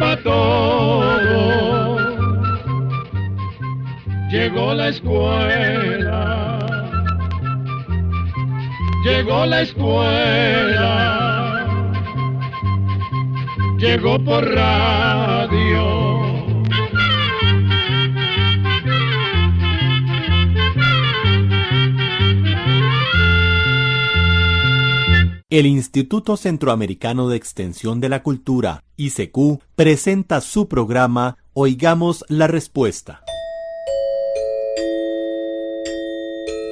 pa' todo. Llegó la escuela, llegó la escuela, llegó por radio. El Instituto Centroamericano de Extensión de la Cultura, ICQ, presenta su programa Oigamos la Respuesta.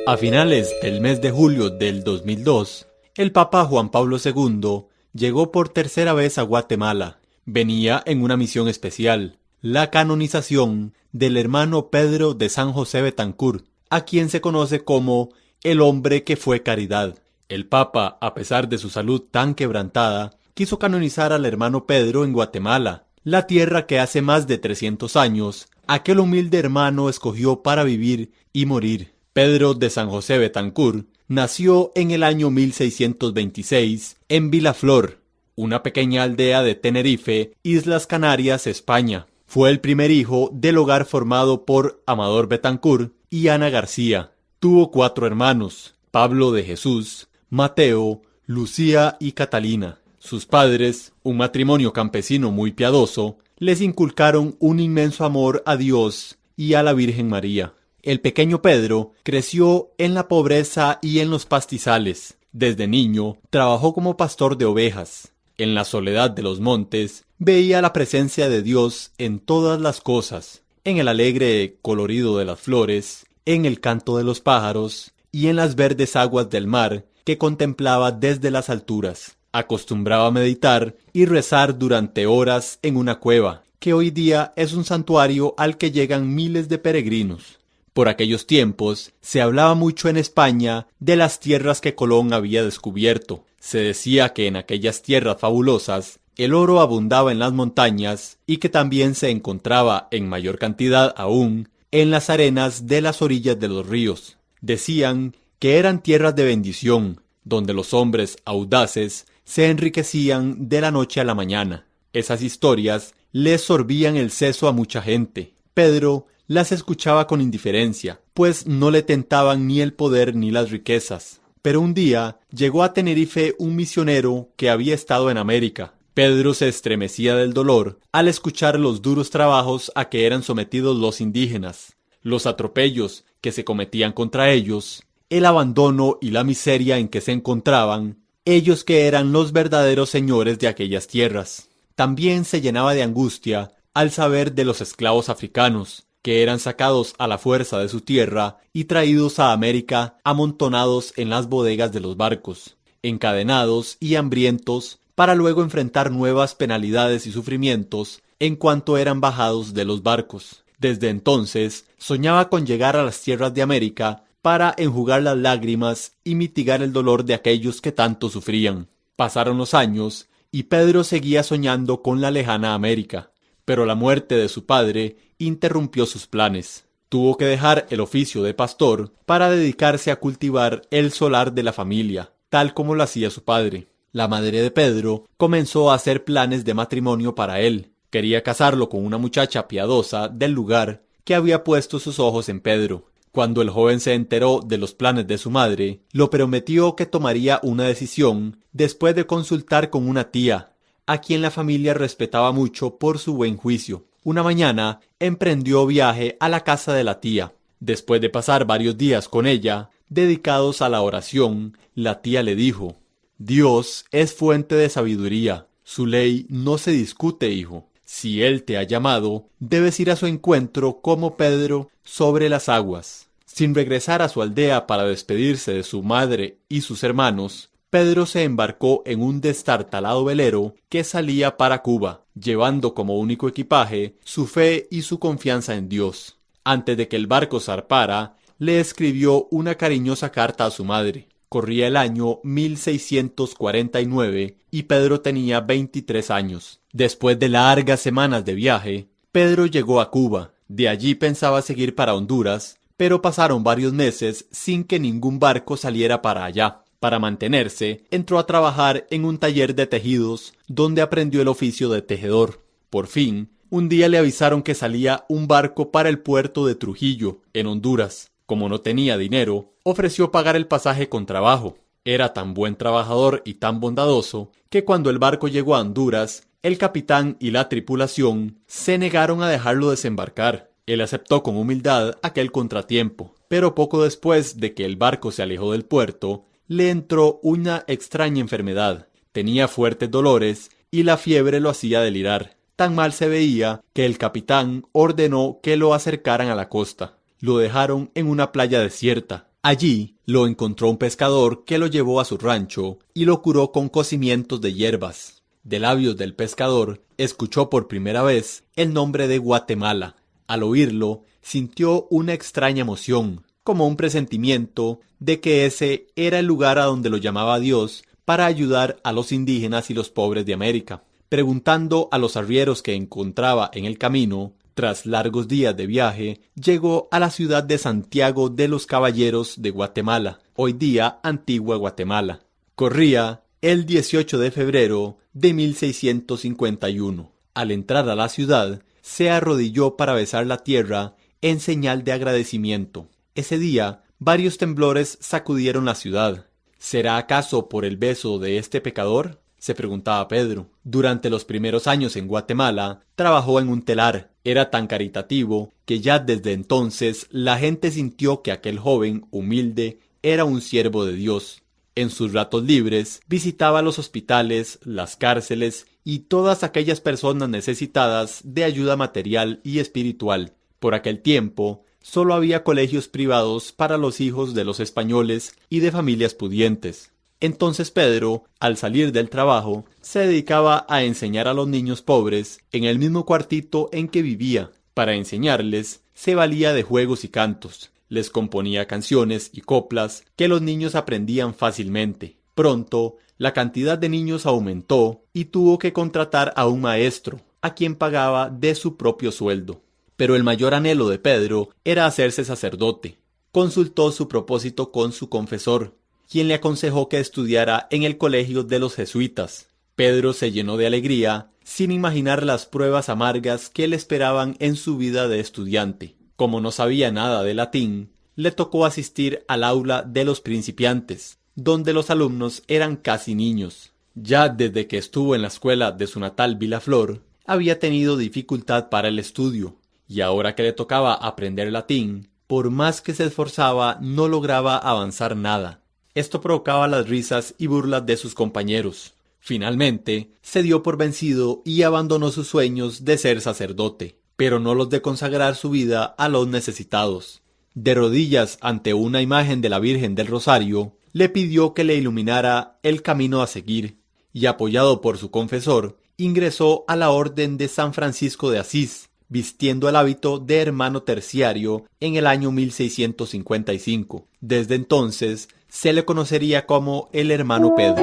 A finales del mes de julio del 2002, el Papa Juan Pablo II llegó por tercera vez a Guatemala. Venía en una misión especial, la canonización del hermano Pedro de San José Betancourt, a quien se conoce como el hombre que fue caridad. El Papa, a pesar de su salud tan quebrantada, quiso canonizar al hermano Pedro en Guatemala, la tierra que hace más de 300 años aquel humilde hermano escogió para vivir y morir. Pedro de San José Betancourt nació en el año 1626 en Vilaflor, una pequeña aldea de Tenerife, Islas Canarias, España. Fue el primer hijo del hogar formado por Amador Betancourt y Ana García. Tuvo 4 hermanos: Pablo de Jesús, Mateo, Lucía y Catalina. Sus padres, un matrimonio campesino muy piadoso, les inculcaron un inmenso amor a Dios y a la Virgen María. El pequeño Pedro creció en la pobreza y en los pastizales. Desde niño trabajó como pastor de ovejas. En la soledad de los montes veía la presencia de Dios en todas las cosas, en el alegre colorido de las flores, en el canto de los pájaros y en las verdes aguas del mar que contemplaba desde las alturas. Acostumbraba a meditar y rezar durante horas en una cueva, que hoy día es un santuario al que llegan miles de peregrinos. Por aquellos tiempos se hablaba mucho en España de las tierras que Colón había descubierto. Se decía que en aquellas tierras fabulosas el oro abundaba en las montañas y que también se encontraba en mayor cantidad aún en las arenas de las orillas de los ríos. Decían que eran tierras de bendición, donde los hombres audaces se enriquecían de la noche a la mañana. Esas historias les sorbían el seso a mucha gente. Pedro las escuchaba con indiferencia, pues no le tentaban ni el poder ni las riquezas. Pero un día llegó a Tenerife un misionero que había estado en América. Pedro se estremecía del dolor al escuchar los duros trabajos a que eran sometidos los indígenas, los atropellos que se cometían contra ellos, el abandono y la miseria en que se encontraban, ellos que eran los verdaderos señores de aquellas tierras. También se llenaba de angustia al saber de los esclavos africanos, que eran sacados a la fuerza de su tierra y traídos a América amontonados en las bodegas de los barcos, encadenados y hambrientos, para luego enfrentar nuevas penalidades y sufrimientos en cuanto eran bajados de los barcos. Desde entonces soñaba con llegar a las tierras de América para enjugar las lágrimas y mitigar el dolor de aquellos que tanto sufrían. Pasaron los años y Pedro seguía soñando con la lejana América, pero la muerte de su padre interrumpió sus planes. Tuvo que dejar el oficio de pastor para dedicarse a cultivar el solar de la familia, tal como lo hacía su padre. La madre de Pedro comenzó a hacer planes de matrimonio para él. Quería casarlo con una muchacha piadosa del lugar que había puesto sus ojos en Pedro. Cuando el joven se enteró de los planes de su madre, lo prometió que tomaría una decisión después de consultar con una tía, a quien la familia respetaba mucho por su buen juicio. Una mañana emprendió viaje a la casa de la tía. Después de pasar varios días con ella, dedicados a la oración, la tía le dijo: «Dios es fuente de sabiduría. Su ley no se discute, hijo. Si Él te ha llamado, debes ir a su encuentro como Pedro sobre las aguas». Sin regresar a su aldea para despedirse de su madre y sus hermanos, Pedro se embarcó en un destartalado velero que salía para Cuba, llevando como único equipaje su fe y su confianza en Dios. Antes de que el barco zarpara, le escribió una cariñosa carta a su madre. Corría el año 1649 y Pedro tenía 23 años. Después de largas semanas de viaje, Pedro llegó a Cuba. De allí pensaba seguir para Honduras, pero pasaron varios meses sin que ningún barco saliera para allá. Para mantenerse, entró a trabajar en un taller de tejidos, donde aprendió el oficio de tejedor. Por fin, un día le avisaron que salía un barco para el puerto de Trujillo, en Honduras. Como no tenía dinero, ofreció pagar el pasaje con trabajo. Era tan buen trabajador y tan bondadoso que cuando el barco llegó a Honduras, el capitán y la tripulación se negaron a dejarlo desembarcar. Él aceptó con humildad aquel contratiempo, pero poco después de que el barco se alejó del puerto, le entró una extraña enfermedad. Tenía fuertes dolores y la fiebre lo hacía delirar. Tan mal se veía que el capitán ordenó que lo acercaran a la costa. Lo dejaron en una playa desierta. Allí lo encontró un pescador que lo llevó a su rancho y lo curó con cocimientos de hierbas. De labios del pescador escuchó por primera vez el nombre de Guatemala. Al oírlo, sintió una extraña emoción, como un presentimiento de que ese era el lugar a donde lo llamaba Dios para ayudar a los indígenas y los pobres de América. Preguntando a los arrieros que encontraba en el camino, tras largos días de viaje, llegó a la ciudad de Santiago de los Caballeros de Guatemala, hoy día Antigua Guatemala. Corría el 18 de febrero de 1651. Al entrar a la ciudad, se arrodilló para besar la tierra en señal de agradecimiento. Ese día, varios temblores sacudieron la ciudad. ¿Será acaso por el beso de este pecador?, se preguntaba Pedro. Durante los primeros años en Guatemala, trabajó en un telar. Era tan caritativo que ya desde entonces la gente sintió que aquel joven humilde era un siervo de Dios. En sus ratos libres, visitaba los hospitales, las cárceles y todas aquellas personas necesitadas de ayuda material y espiritual. Por aquel tiempo, solo había colegios privados para los hijos de los españoles y de familias pudientes. Entonces Pedro, al salir del trabajo, se dedicaba a enseñar a los niños pobres en el mismo cuartito en que vivía. Para enseñarles, se valía de juegos y cantos. Les componía canciones y coplas que los niños aprendían fácilmente. Pronto, la cantidad de niños aumentó y tuvo que contratar a un maestro, a quien pagaba de su propio sueldo. Pero el mayor anhelo de Pedro era hacerse sacerdote. Consultó su propósito con su confesor, quien le aconsejó que estudiara en el colegio de los jesuitas. Pedro se llenó de alegría, sin imaginar las pruebas amargas que le esperaban en su vida de estudiante. Como no sabía nada de latín, le tocó asistir al aula de los principiantes, donde los alumnos eran casi niños. Ya desde que estuvo en la escuela de su natal Vilaflor, había tenido dificultad para el estudio, y ahora que le tocaba aprender latín, por más que se esforzaba, no lograba avanzar nada. Esto provocaba las risas y burlas de sus compañeros. Finalmente, se dio por vencido y abandonó sus sueños de ser sacerdote, pero no los de consagrar su vida a los necesitados. De rodillas ante una imagen de la Virgen del Rosario, le pidió que le iluminara el camino a seguir, y apoyado por su confesor, ingresó a la Orden de San Francisco de Asís, vistiendo el hábito de hermano terciario en el año 1655. Desde entonces, se le conocería como el hermano Pedro.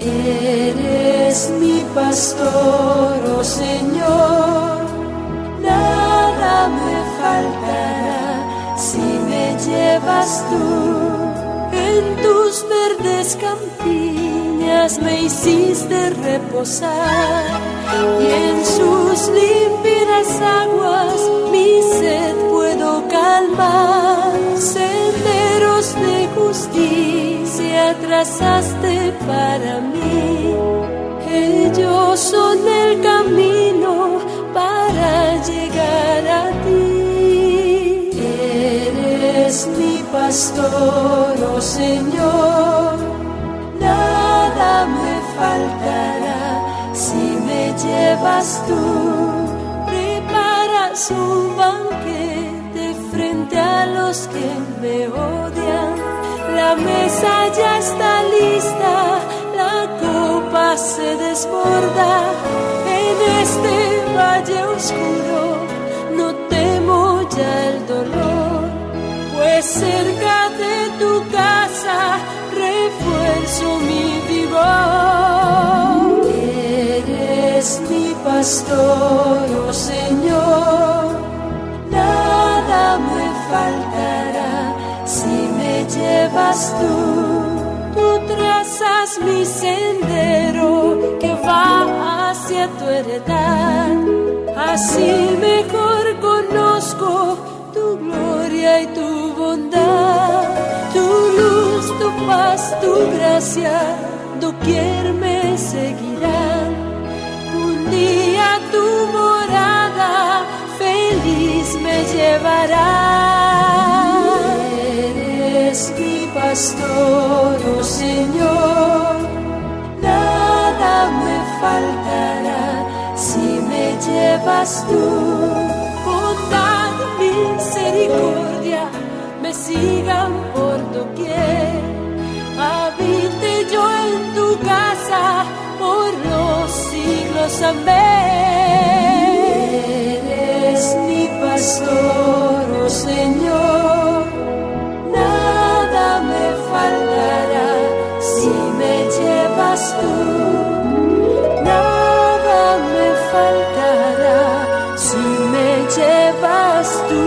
Eres mi pastor, oh Señor, nada me faltará si me llevas tú. En tus verdes campiñas me hiciste reposar y en sus límpidas aguas mi sed puedo calmar. Senderos de justicia trazaste para mí, ellos son el camino para llegar a ti. Eres mi pastor, oh Señor, nada me faltará si me llevas tú. Preparas un banquete frente a los que me odian, la mesa ya está lista, la copa se desborda. En este valle oscuro no temo ya el dolor, pues cerca de tu casa refuerzo mi vigor. Eres mi pastor, pastor, oh Señor, nada me faltará si me llevas tú. Tú trazas mi sendero que va hacia tu heredad. Así mejor conozco tu gloria y tu bondad, tu luz, tu paz, tu gracia, doquier me seguirán. Un día tu morada feliz me llevará. Eres mi pastor, oh Señor, nada me faltará si me llevas tú. Bondad, misericordia me sigan por doquier. Habite yo en tu casa por los siglos, amén. Eres mi pastor, oh Señor, nada me faltará si me llevas tú. Nada me faltará si me llevas tú.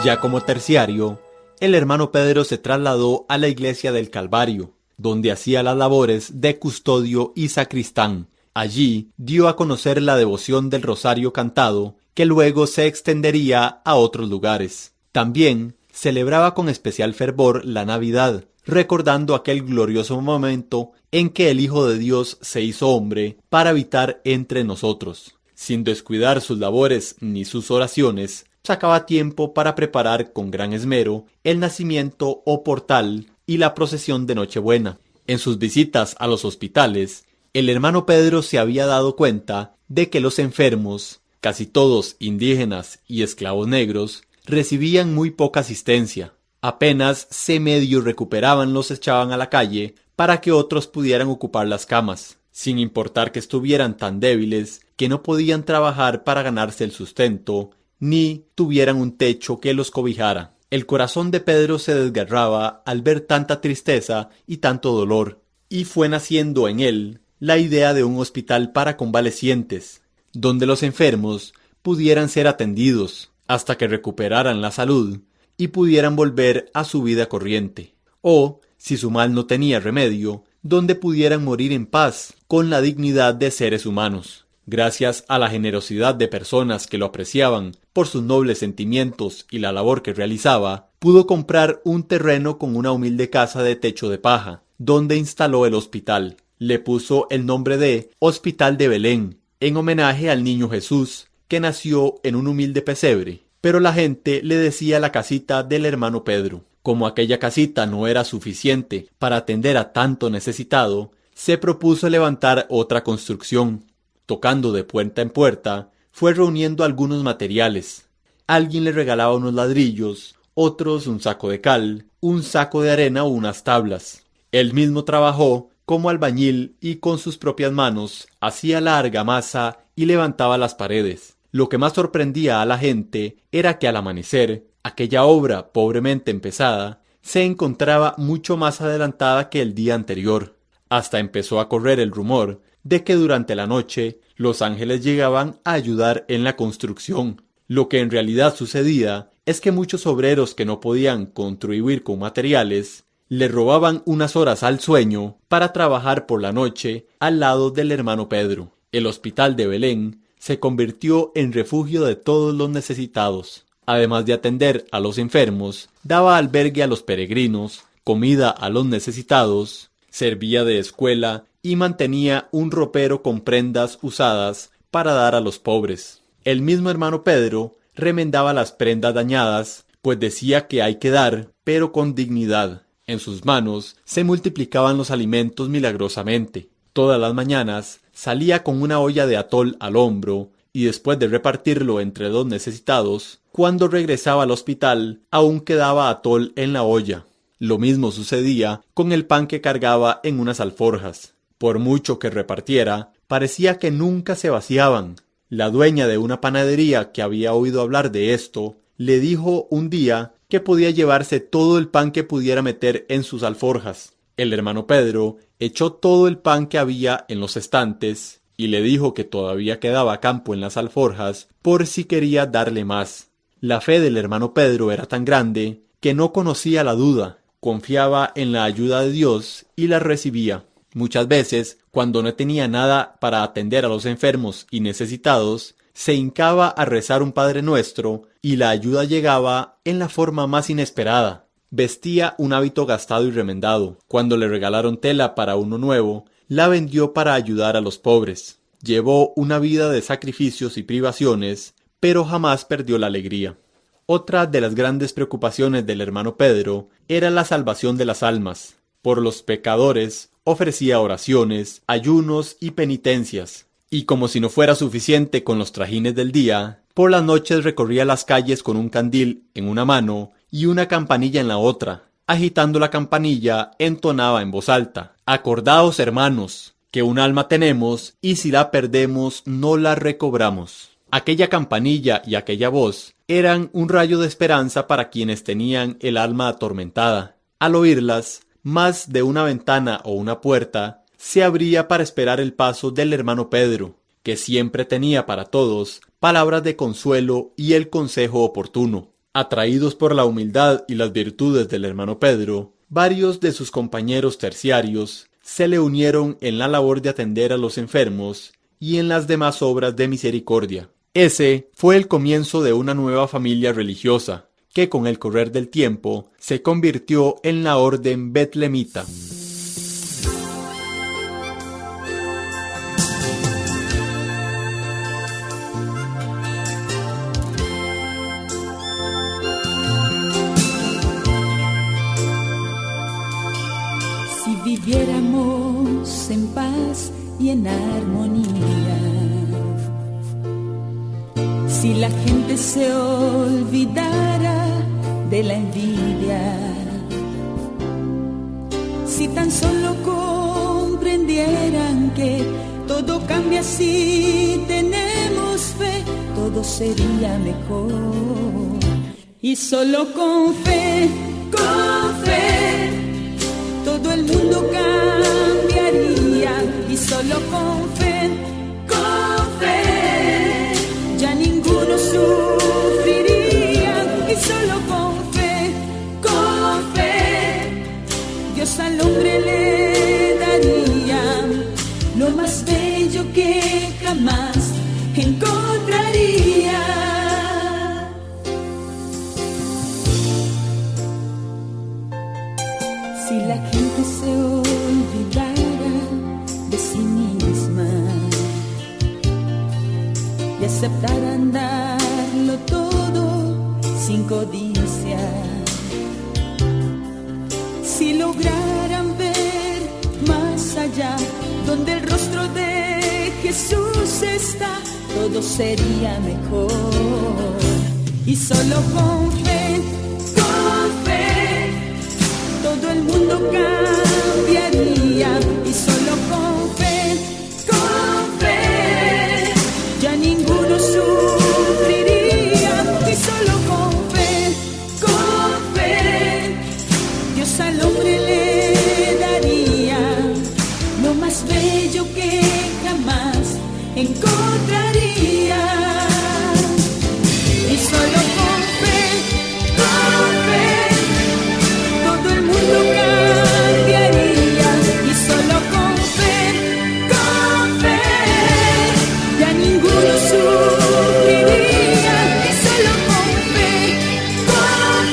Ya como terciario, el hermano Pedro se trasladó a la iglesia del Calvario, donde hacía las labores de custodio y sacristán. Allí dio a conocer la devoción del rosario cantado, que luego se extendería a otros lugares. También celebraba con especial fervor la Navidad, recordando aquel glorioso momento en que el Hijo de Dios se hizo hombre para habitar entre nosotros. Sin descuidar sus labores ni sus oraciones, sacaba tiempo para preparar con gran esmero el nacimiento o portal y la procesión de Nochebuena. En sus visitas a los hospitales, el hermano Pedro se había dado cuenta de que los enfermos, casi todos indígenas y esclavos negros, recibían muy poca asistencia. Apenas se medio recuperaban, los echaban a la calle para que otros pudieran ocupar las camas, sin importar que estuvieran tan débiles que no podían trabajar para ganarse el sustento, ni tuvieran un techo que los cobijara. El corazón de Pedro se desgarraba al ver tanta tristeza y tanto dolor, y fue naciendo en él la idea de un hospital para convalecientes, donde los enfermos pudieran ser atendidos hasta que recuperaran la salud y pudieran volver a su vida corriente, o, si su mal no tenía remedio, donde pudieran morir en paz con la dignidad de seres humanos. Gracias a la generosidad de personas que lo apreciaban por sus nobles sentimientos y la labor que realizaba, pudo comprar un terreno con una humilde casa de techo de paja, donde instaló el hospital. Le puso el nombre de Hospital de Belén, en homenaje al niño Jesús, que nació en un humilde pesebre, pero la gente le decía la casita del hermano Pedro. Como aquella casita no era suficiente para atender a tanto necesitado, se propuso levantar otra construcción. Tocando de puerta en puerta, fue reuniendo algunos materiales. Alguien le regalaba unos ladrillos, otros un saco de cal, un saco de arena o unas tablas. Él mismo trabajó como albañil y con sus propias manos hacía la argamasa y levantaba las paredes. Lo que más sorprendía a la gente era que al amanecer, aquella obra pobremente empezada se encontraba mucho más adelantada que el día anterior. Hasta empezó a correr el rumor de que durante la noche los ángeles llegaban a ayudar en la construcción. Lo que en realidad sucedía es que muchos obreros que no podían contribuir con materiales le robaban unas horas al sueño para trabajar por la noche al lado del hermano Pedro. El hospital de Belén se convirtió en refugio de todos los necesitados. Además de atender a los enfermos, daba albergue a los peregrinos, comida a los necesitados, servía de escuela y mantenía un ropero con prendas usadas para dar a los pobres. El mismo hermano Pedro remendaba las prendas dañadas, pues decía que hay que dar, pero con dignidad. En sus manos se multiplicaban los alimentos milagrosamente. Todas las mañanas salía con una olla de atol al hombro y después de repartirlo entre los necesitados, cuando regresaba al hospital aún quedaba atol en la olla. Lo mismo sucedía con el pan que cargaba en unas alforjas. Por mucho que repartiera, parecía que nunca se vaciaban. La dueña de una panadería que había oído hablar de esto, le dijo un día que podía llevarse todo el pan que pudiera meter en sus alforjas. El hermano Pedro echó todo el pan que había en los estantes y le dijo que todavía quedaba campo en las alforjas por si quería darle más. La fe del hermano Pedro era tan grande que no conocía la duda, confiaba en la ayuda de Dios y la recibía. Muchas veces, cuando no tenía nada para atender a los enfermos y necesitados, se hincaba a rezar un Padre Nuestro y la ayuda llegaba en la forma más inesperada. Vestía un hábito gastado y remendado. Cuando le regalaron tela para uno nuevo, la vendió para ayudar a los pobres. Llevó una vida de sacrificios y privaciones, pero jamás perdió la alegría. Otra de las grandes preocupaciones del hermano Pedro era la salvación de las almas. Por los pecadores ofrecía oraciones, ayunos y penitencias. Y como si no fuera suficiente con los trajines del día, por las noches recorría las calles con un candil en una mano y una campanilla en la otra. Agitando la campanilla, entonaba en voz alta: «Acordaos, hermanos, que un alma tenemos y si la perdemos no la recobramos». Aquella campanilla y aquella voz eran un rayo de esperanza para quienes tenían el alma atormentada. Al oírlas, más de una ventana o una puerta se abría para esperar el paso del hermano Pedro, que siempre tenía para todos palabras de consuelo y el consejo oportuno. Atraídos por la humildad y las virtudes del hermano Pedro, varios de sus compañeros terciarios se le unieron en la labor de atender a los enfermos y en las demás obras de misericordia. Ese fue el comienzo de una nueva familia religiosa, que con el correr del tiempo se convirtió en la orden betlemita. Si viviéramos en paz y en armonía, si la gente se olvidara de la envidia, si tan solo comprendieran que todo cambia si tenemos fe, todo sería mejor. Y solo con fe, todo el mundo cambiaría. Y solo con fe, ya ninguno sufriría. Y solo con fe, Dios al hombre le daría lo más bello que jamás encontraría. Si la gente se olvidara de sí misma y aceptaran darlo todo sin codicia, si lograran ver más allá donde el rostro de Jesús está, todo sería mejor. Y solo con fe, todo el mundo cambiaría. Y solo con fe, ya ninguno sufriría. Y solo con fe, Dios al hombre le daría lo más bello que jamás encontraría. Y solo con fe, todo el mundo cambiaría. Y solo con fe, ya ninguno sufriría. Y solo con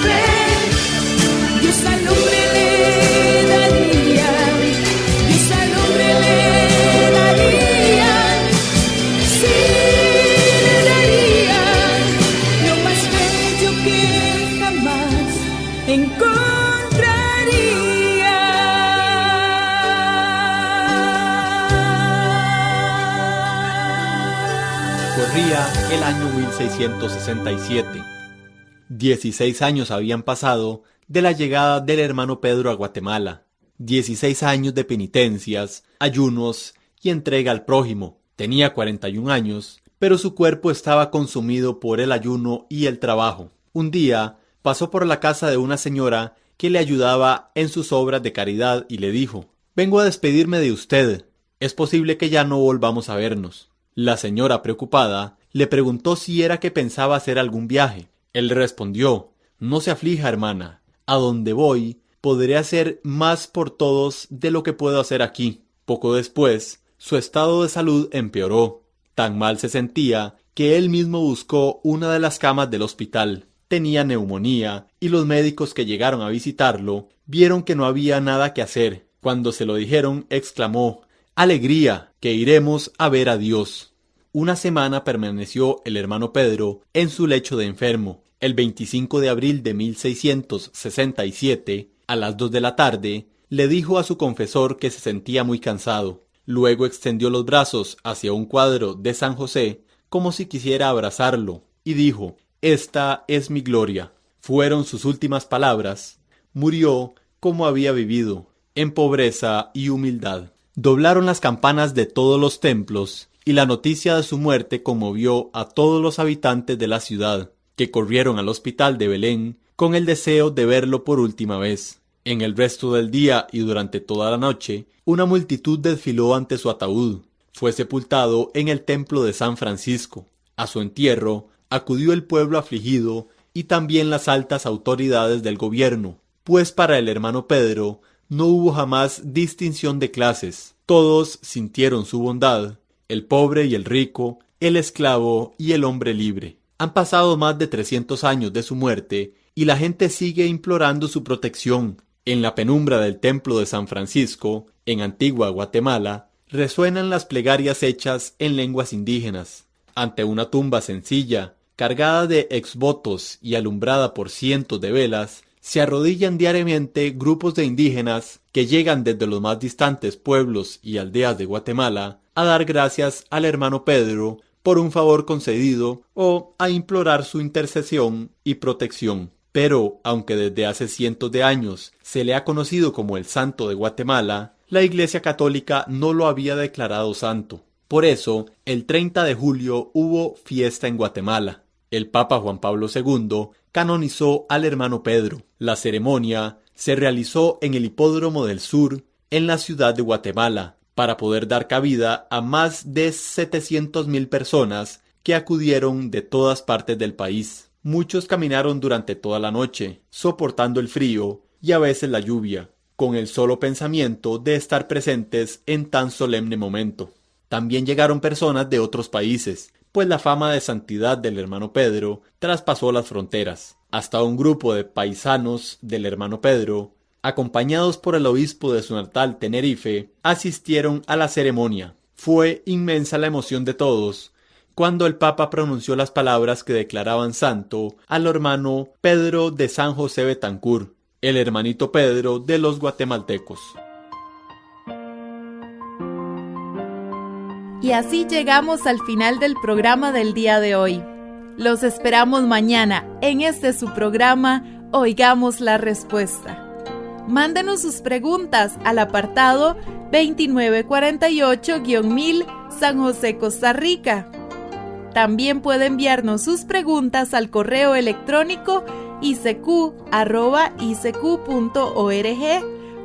fe, Dios al hombre le daría, Dios al hombre le daría, sí le daría lo más bello que jamás encontraría. Corría el año 1667. 16 años habían pasado de la llegada del hermano Pedro a Guatemala. 16 años de penitencias, ayunos y entrega al prójimo. Tenía 41 años, pero su cuerpo estaba consumido por el ayuno y el trabajo. Un día pasó por la casa de una señora que le ayudaba en sus obras de caridad y le dijo: «Vengo a despedirme de usted. Es posible que ya no volvamos a vernos». La señora, preocupada, le preguntó si era que pensaba hacer algún viaje. Él respondió: «No se aflija, hermana. A donde voy, podré hacer más por todos de lo que puedo hacer aquí». Poco después, su estado de salud empeoró. Tan mal se sentía que él mismo buscó una de las camas del hospital. Tenía neumonía y los médicos que llegaron a visitarlo vieron que no había nada que hacer. Cuando se lo dijeron, exclamó: «¡Alegría, que iremos a ver a Dios!». Una semana permaneció el hermano Pedro en su lecho de enfermo. El 25 de abril de 1667, a las 2 de la tarde, le dijo a su confesor que se sentía muy cansado. Luego extendió los brazos hacia un cuadro de San José como si quisiera abrazarlo y dijo: «Esta es mi gloria». Fueron sus últimas palabras. Murió como había vivido, en pobreza y humildad. Doblaron las campanas de todos los templos y la noticia de su muerte conmovió a todos los habitantes de la ciudad, que corrieron al hospital de Belén con el deseo de verlo por última vez. En el resto del día y durante toda la noche, una multitud desfiló ante su ataúd. Fue sepultado en el templo de San Francisco. A su entierro acudió el pueblo afligido y también las altas autoridades del gobierno, pues para el hermano Pedro no hubo jamás distinción de clases. Todos sintieron su bondad, el pobre y el rico, el esclavo y el hombre libre. Han pasado más de 300 años de su muerte y la gente sigue implorando su protección. En la penumbra del templo de San Francisco, en Antigua Guatemala, resuenan las plegarias hechas en lenguas indígenas. Ante una tumba sencilla, cargada de exvotos y alumbrada por cientos de velas, se arrodillan diariamente grupos de indígenas que llegan desde los más distantes pueblos y aldeas de Guatemala a dar gracias al hermano Pedro por un favor concedido o a implorar su intercesión y protección. Pero, aunque desde hace cientos de años se le ha conocido como el Santo de Guatemala, la Iglesia Católica no lo había declarado santo. Por eso, el 30 de julio hubo fiesta en Guatemala. El Papa Juan Pablo II canonizó al hermano Pedro. La ceremonia se realizó en el Hipódromo del Sur, en la ciudad de Guatemala, para poder dar cabida a más de 700,000 personas que acudieron de todas partes del país. Muchos caminaron durante toda la noche, soportando el frío y a veces la lluvia, con el solo pensamiento de estar presentes en tan solemne momento. También llegaron personas de otros países, pues la fama de santidad del hermano Pedro traspasó las fronteras. Hasta un grupo de paisanos del hermano Pedro, acompañados por el obispo de su natal Tenerife, asistieron a la ceremonia. Fue inmensa la emoción de todos cuando el Papa pronunció las palabras que declaraban santo al hermano Pedro de San José Betancur, el hermanito Pedro de los guatemaltecos. Y así llegamos al final del programa del día de hoy. Los esperamos mañana en su programa Oigamos la Respuesta. Mándenos sus preguntas al apartado 2948-1000 San José, Costa Rica. También puede enviarnos sus preguntas al correo electrónico icq@icq.org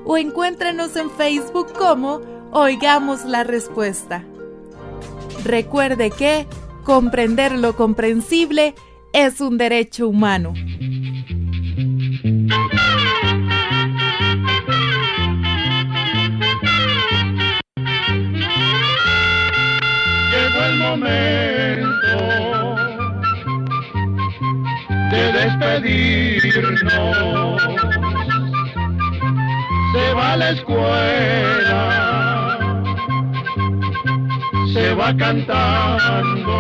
o encuéntrenos en Facebook como Oigamos la Respuesta. Recuerde que comprender lo comprensible es un derecho humano. Llegó el momento de despedirnos. Se va a la escuela, se va cantando.